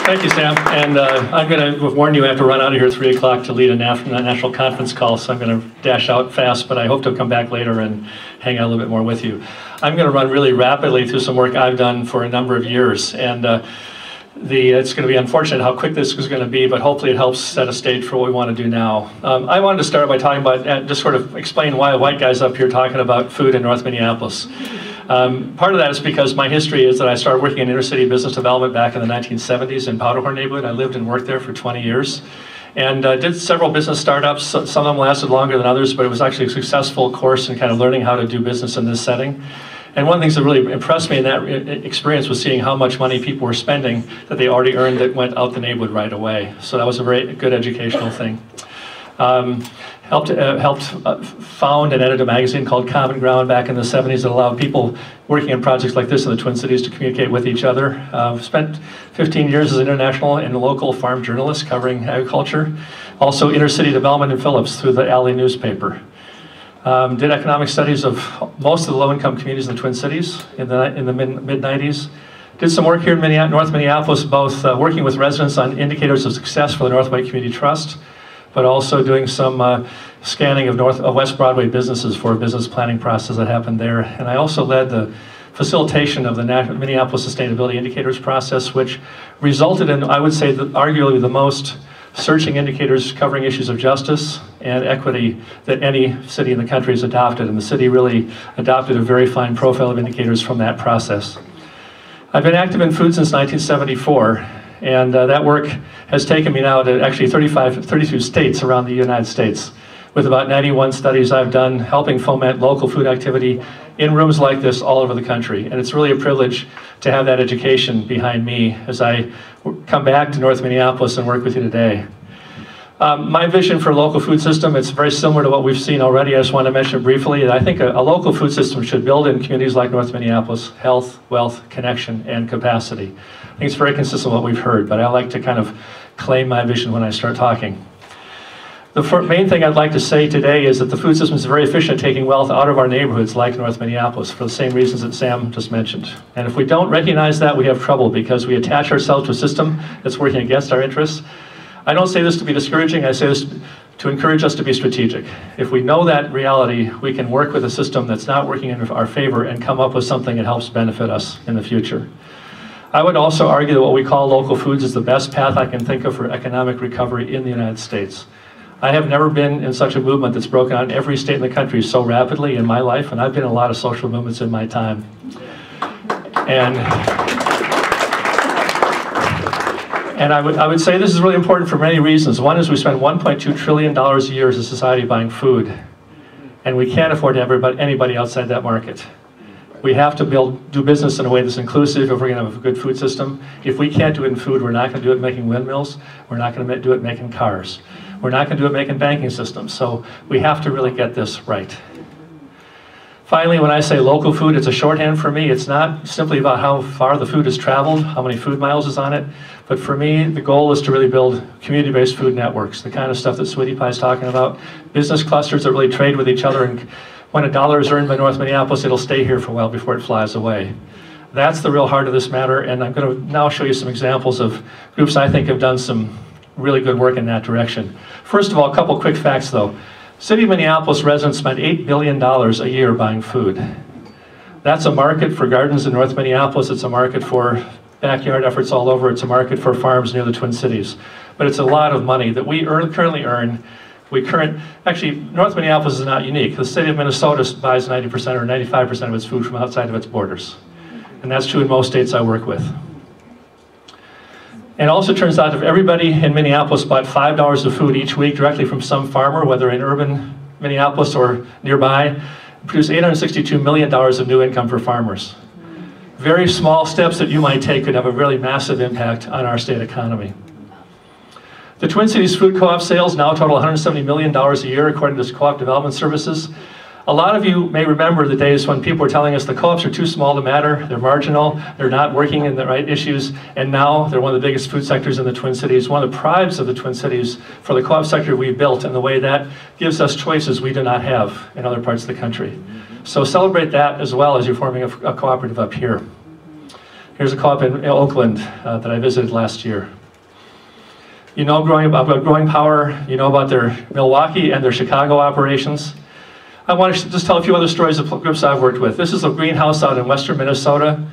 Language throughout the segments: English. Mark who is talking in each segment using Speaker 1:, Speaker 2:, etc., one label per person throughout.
Speaker 1: Thank you, Sam. And I'm going to warn you, I have to run out of here at 3 o'clock to lead a national conference call, so I'm going to dash out fast, but I hope to come back later and hang out a little bit more with you. I'm going to run really rapidly through some work I've done for a number of years, and it's going to be unfortunate how quick this is going to be, but hopefully it helps set a stage for what we want to do now. I wanted to start by talking about, just sort of explain why a white guy's up here talking about food in North Minneapolis. Part of that is because my history is that I started working in inner city business development back in the 1970s in Powderhorn neighborhood. I lived and worked there for 20 years and did several business startups. Some of them lasted longer than others, but it was actually a successful course in kind of learning how to do business in this setting. And one of the things that really impressed me in that experience was seeing how much money people were spending that they already earned that went out the neighborhood right away. So that was a very good educational thing. Helped found and edit a magazine called Common Ground back in the 70s that allowed people working on projects like this in the Twin Cities to communicate with each other. Spent 15 years as an international and local farm journalist covering agriculture. Also inner city development in Phillips through the Alley newspaper. Did economic studies of most of the low-income communities in the Twin Cities in the mid-90s. Did some work here in North Minneapolis, both working with residents on indicators of success for the North White Community Trust, but also doing some scanning of West Broadway businesses for a business planning process that happened there. And I also led the facilitation of the Minneapolis Sustainability Indicators process, which resulted in, I would say, arguably the most searching indicators covering issues of justice and equity that any city in the country has adopted. And the city really adopted a very fine profile of indicators from that process. I've been active in food since 1974. And that work has taken me now to actually 32 states around the United States, with about 91 studies I've done helping foment local food activity in rooms like this all over the country. And it's really a privilege to have that education behind me as I come back to North Minneapolis and work with you today. My vision for a local food system, it's very similar to what we've seen already. I just want to mention briefly, I think a local food system should build in communities like North Minneapolis health, wealth, connection, and capacity. I think it's very consistent with what we've heard, but I like to kind of claim my vision when I start talking. The main thing I'd like to say today is that the food system is very efficient at taking wealth out of our neighborhoods like North Minneapolis for the same reasons that Sam just mentioned. And if we don't recognize that, we have trouble because we attach ourselves to a system that's working against our interests. I don't say this to be discouraging, I say this to encourage us to be strategic. If we know that reality, we can work with a system that's not working in our favor and come up with something that helps benefit us in the future. I would also argue that what we call local foods is the best path I can think of for economic recovery in the United States. I have never been in such a movement that's broken out in every state in the country so rapidly in my life, and I've been in a lot of social movements in my time. And I would say this is really important for many reasons. One is we spend $1.2 trillion a year as a society buying food, and we can't afford to have anybody outside that market. We have to do business in a way that's inclusive if we're going to have a good food system. If we can't do it in food, we're not going to do it making windmills. We're not going to do it making cars. We're not going to do it making banking systems. So we have to really get this right. Finally, when I say local food, it's a shorthand for me. It's not simply about how far the food has traveled, how many food miles is on it, but for me, the goal is to really build community-based food networks, the kind of stuff that Sweetie Pie is talking about, business clusters that really trade with each other, and when a dollar is earned by North Minneapolis, it'll stay here for a while before it flies away. That's the real heart of this matter, and I'm going to now show you some examples of groups I think have done some really good work in that direction. First of all, a couple quick facts though. City of Minneapolis residents spend $8 billion a year buying food. That's a market for gardens in North Minneapolis, it's a market for backyard efforts all over, it's a market for farms near the Twin Cities. But it's a lot of money that we currently earn. Actually, North Minneapolis is not unique. The city of Minnesota buys 90% or 95% of its food from outside of its borders. And that's true in most states I work with. And it also turns out if everybody in Minneapolis bought $5 of food each week directly from some farmer, whether in urban Minneapolis or nearby, it produced $862 million of new income for farmers. Very small steps that you might take could have a really massive impact on our state economy. The Twin Cities Food Co-op sales now total $170 million a year according to Co-op Development Services. A lot of you may remember the days when people were telling us the co-ops are too small to matter, they're marginal, they're not working in the right issues, and now they're one of the biggest food sectors in the Twin Cities. One of the prides of the Twin Cities for the co-op sector we built and the way that gives us choices we do not have in other parts of the country. So celebrate that as well as you're forming a cooperative up here. Here's a co-op in Oakland that I visited last year. You know about Growing Power, you know about their Milwaukee and their Chicago operations. I want to just tell a few other stories of groups I've worked with. This is a greenhouse out in western Minnesota.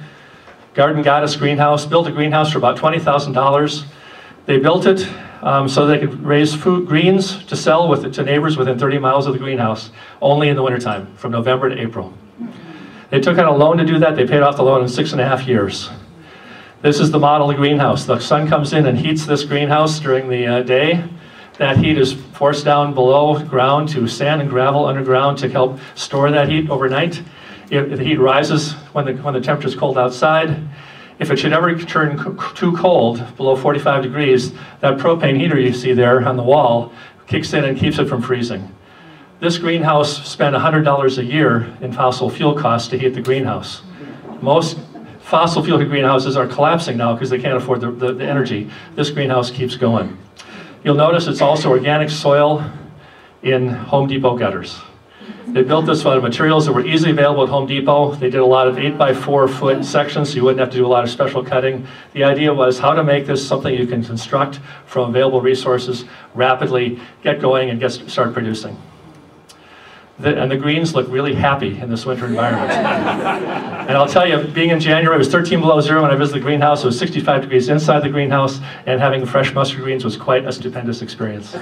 Speaker 1: Garden Goddess Greenhouse, built a greenhouse for about $20,000. They built it so they could raise greens to sell to neighbors within 30 miles of the greenhouse, only in the wintertime, from November to April. They took out a loan to do that. They paid off the loan in 6.5 years. This is the model of the greenhouse. The sun comes in and heats this greenhouse during the day. That heat is forced down below ground to sand and gravel underground to help store that heat overnight. If the heat rises when the temperature is cold outside, if it should ever turn too cold, below 45 degrees, that propane heater you see there on the wall kicks in and keeps it from freezing. This greenhouse spent $100 a year in fossil fuel costs to heat the greenhouse. Most fossil fuel greenhouses are collapsing now because they can't afford the energy. This greenhouse keeps going. You'll notice it's also organic soil in Home Depot gutters. They built this out of materials that were easily available at Home Depot. They did a lot of 8x4 foot sections, so you wouldn't have to do a lot of special cutting. The idea was how to make this something you can construct from available resources, rapidly get going and start producing. And the greens look really happy in this winter environment. And I'll tell you, being in January, it was 13 below zero when I visited the greenhouse. It was 65 degrees inside the greenhouse, and having fresh mustard greens was quite a stupendous experience.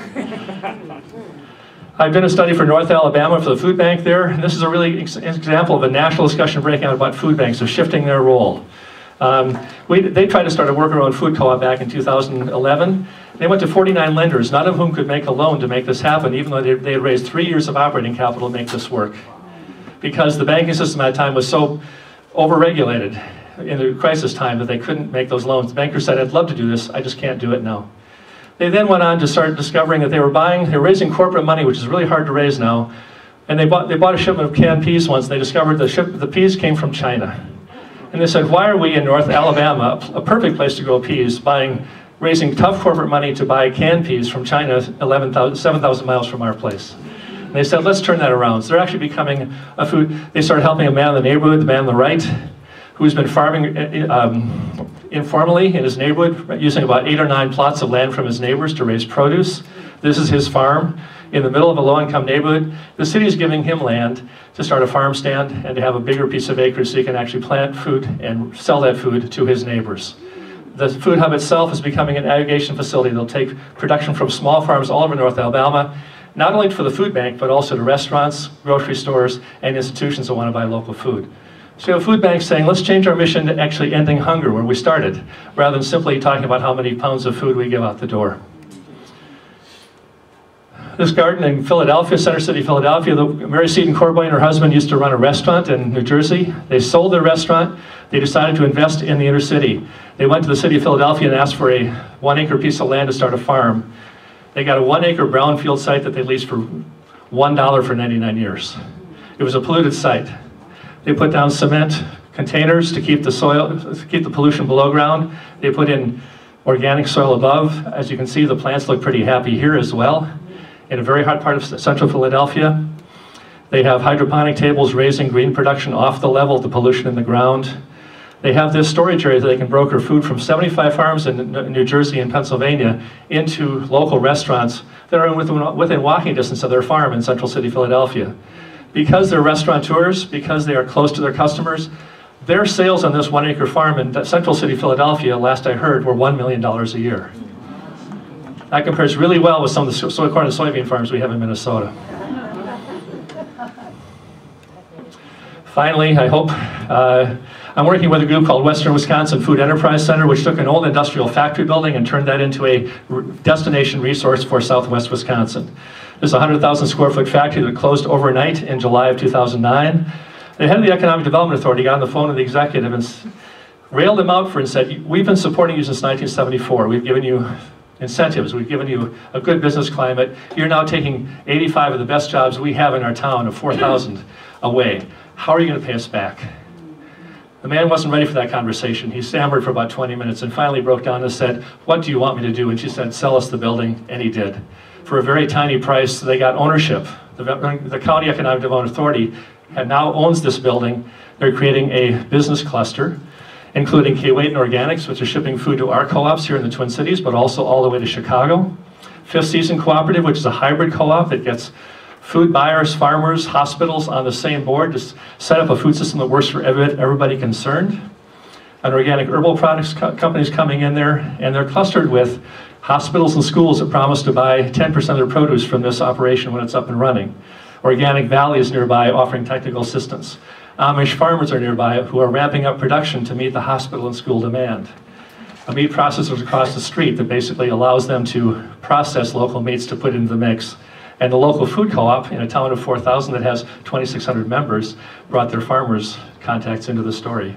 Speaker 1: I've been a study for North Alabama for the food bank there, and this is a really example of a national discussion breaking out about food banks, so shifting their role. They tried to start a worker-owned food co-op back in 2011. They went to 49 lenders, none of whom could make a loan to make this happen, even though they had raised 3 years of operating capital to make this work. Because the banking system at that time was so overregulated in the crisis time that they couldn't make those loans. The banker said, I'd love to do this, I just can't do it now. They then went on to start discovering that they were raising corporate money, which is really hard to raise now. And they bought a shipment of canned peas once. They discovered the peas came from China. And they said, why are we in North Alabama, a perfect place to grow peas, raising tough corporate money to buy canned peas from China 7,000 miles from our place? And they said, let's turn that around. So they're actually becoming a food. They started helping a man in the neighborhood, the man on the right, who's been farming informally in his neighborhood, using about 8 or 9 plots of land from his neighbors to raise produce. This is his farm in the middle of a low-income neighborhood. The city is giving him land to start a farm stand and to have a bigger piece of acreage so he can actually plant food and sell that food to his neighbors. The food hub itself is becoming an aggregation facility. They'll take production from small farms all over North Alabama, not only for the food bank, but also to restaurants, grocery stores, and institutions that want to buy local food. So you have food banks saying, let's change our mission to actually ending hunger where we started, rather than simply talking about how many pounds of food we give out the door. This garden in Philadelphia, Center City, Philadelphia, Mary Seton Corboy and her husband used to run a restaurant in New Jersey. They sold their restaurant. They decided to invest in the inner city. They went to the city of Philadelphia and asked for a 1-acre piece of land to start a farm. They got a 1-acre brownfield site that they leased for $1 for 99 years. It was a polluted site. They put down cement containers to keep the pollution below ground. They put in organic soil above. As you can see, the plants look pretty happy here as well. In a very hot part of central Philadelphia. They have hydroponic tables raising green production off the level of the pollution in the ground. They have this storage area that they can broker food from 75 farms in New Jersey and Pennsylvania into local restaurants that are within walking distance of their farm in central city Philadelphia. Because they're restaurateurs, because they are close to their customers, their sales on this 1-acre farm in central city Philadelphia, last I heard, were $1 million a year. That compares really well with some of the corn and soybean farms we have in Minnesota. Finally, I hope, I'm working with a group called Western Wisconsin Food Enterprise Center, which took an old industrial factory building and turned that into a destination resource for Southwest Wisconsin. There's a 100,000 square foot factory that closed overnight in July of 2009. The head of the Economic Development Authority got on the phone with the executive and railed him out for and said, we've been supporting you since 1974. We've given you incentives, we've given you a good business climate. You're now taking 85 of the best jobs we have in our town of 4,000 away. How are you going to pay us back? The man wasn't ready for that conversation. He stammered for about 20 minutes and finally broke down and said, what do you want me to do? And she said, sell us the building, and he did. For a very tiny price, they got ownership. The County Economic Development Authority now owns this building. They're creating a business cluster. including K-Weight and Organics, which are shipping food to our co-ops here in the Twin Cities, but also all the way to Chicago. Fifth Season Cooperative, which is a hybrid co-op that gets food buyers, farmers, hospitals on the same board to set up a food system that works for everybody concerned. And organic herbal products companies coming in there, and they're clustered with hospitals and schools that promise to buy 10% of their produce from this operation when it's up and running. Organic Valley is nearby offering technical assistance. Amish farmers are nearby who are ramping up production to meet the hospital and school demand. A meat processor across the street that basically allows them to process local meats to put into the mix. And the local food co-op in a town of 4,000 that has 2,600 members brought their farmers' contacts into the story.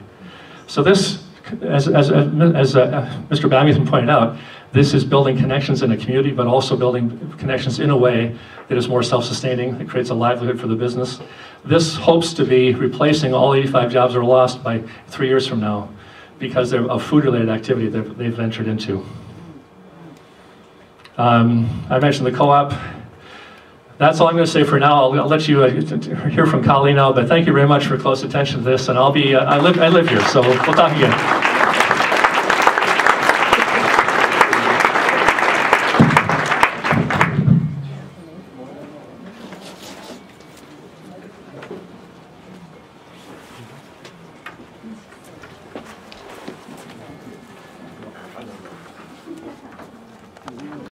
Speaker 1: So this, as Mr. Babington pointed out, this is building connections in a community, but also building connections in a way that is more self-sustaining, that creates a livelihood for the business. This hopes to be replacing all 85 jobs that are lost by 3 years from now because of food-related activity that they've ventured into. I mentioned the co-op. That's all I'm going to say for now. I'll let you hear from Kali now, but thank you very much for close attention to this, and I live here, so we'll talk again.